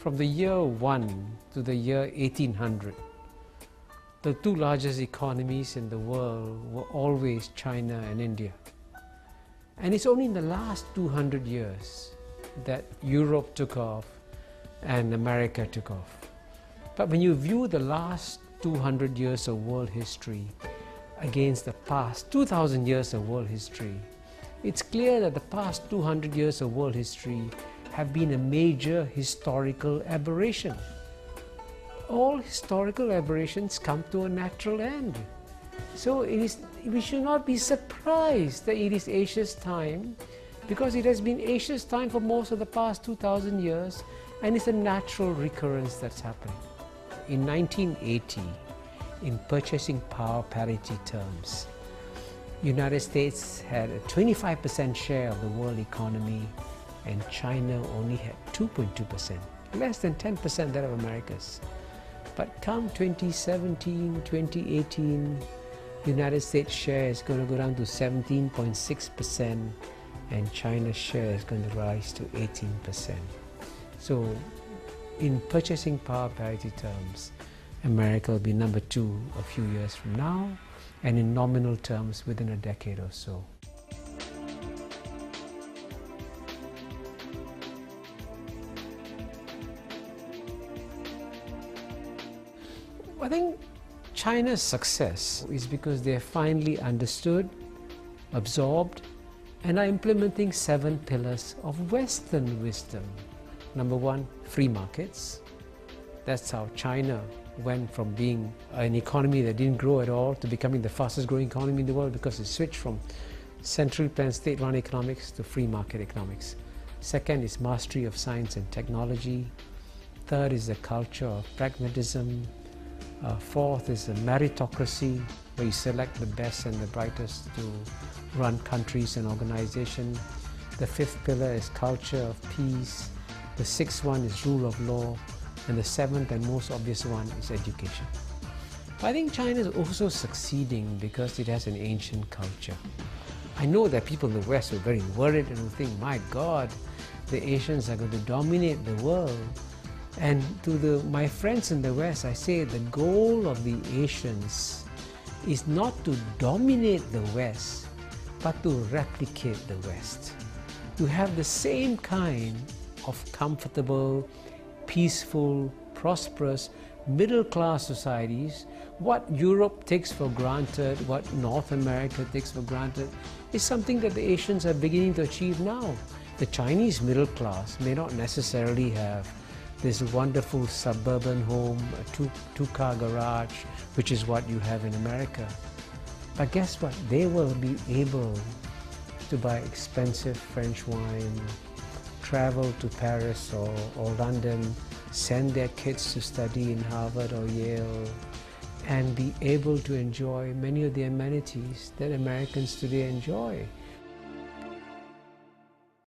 From the year 1 to the year 1800, the two largest economies in the world were always China and India. And it's only in the last 200 years that Europe took off and America took off. But when you view the last 200 years of world history against the past 2,000 years of world history, it's clear that the past 200 years of world history have been a major historical aberration. All historical aberrations come to a natural end. So we should not be surprised that it is Asia's time, because it has been Asia's time for most of the past 2,000 years, and it's a natural recurrence that's happening. In 1980, in purchasing power parity terms, United States had a 25% share of the world economy, and China only had 2.2%, less than 10% that of America's. But come 2017, 2018, United States share is going to go down to 17.6%, and China's share is going to rise to 18%. So in purchasing power parity terms, America will be number 2 a few years from now, and in nominal terms within a decade or so. I think China's success is because they have finally understood, absorbed, and are implementing 7 pillars of Western wisdom. Number 1, free markets. That's how China went from being an economy that didn't grow at all to becoming the fastest growing economy in the world, because it switched from centrally planned state-run economics to free market economics. Second is mastery of science and technology. Third is the culture of pragmatism. Fourth is a meritocracy, where you select the best and the brightest to run countries and organizations. The 5th pillar is culture of peace. The 6th one is rule of law. And the 7th and most obvious one is education. But I think China is also succeeding because it has an ancient culture. I know that people in the West are very worried and will think, my God, the Asians are going to dominate the world. And to my friends in the West, I say the goal of the Asians is not to dominate the West, but to replicate the West. To have the same kind of comfortable, peaceful, prosperous, middle-class societies. What Europe takes for granted, what North America takes for granted, is something that the Asians are beginning to achieve now. The Chinese middle class may not necessarily have this wonderful suburban home, a two-car garage, which is what you have in America. But guess what? They will be able to buy expensive French wine, travel to Paris or London, send their kids to study in Harvard or Yale, and be able to enjoy many of the amenities that Americans today enjoy.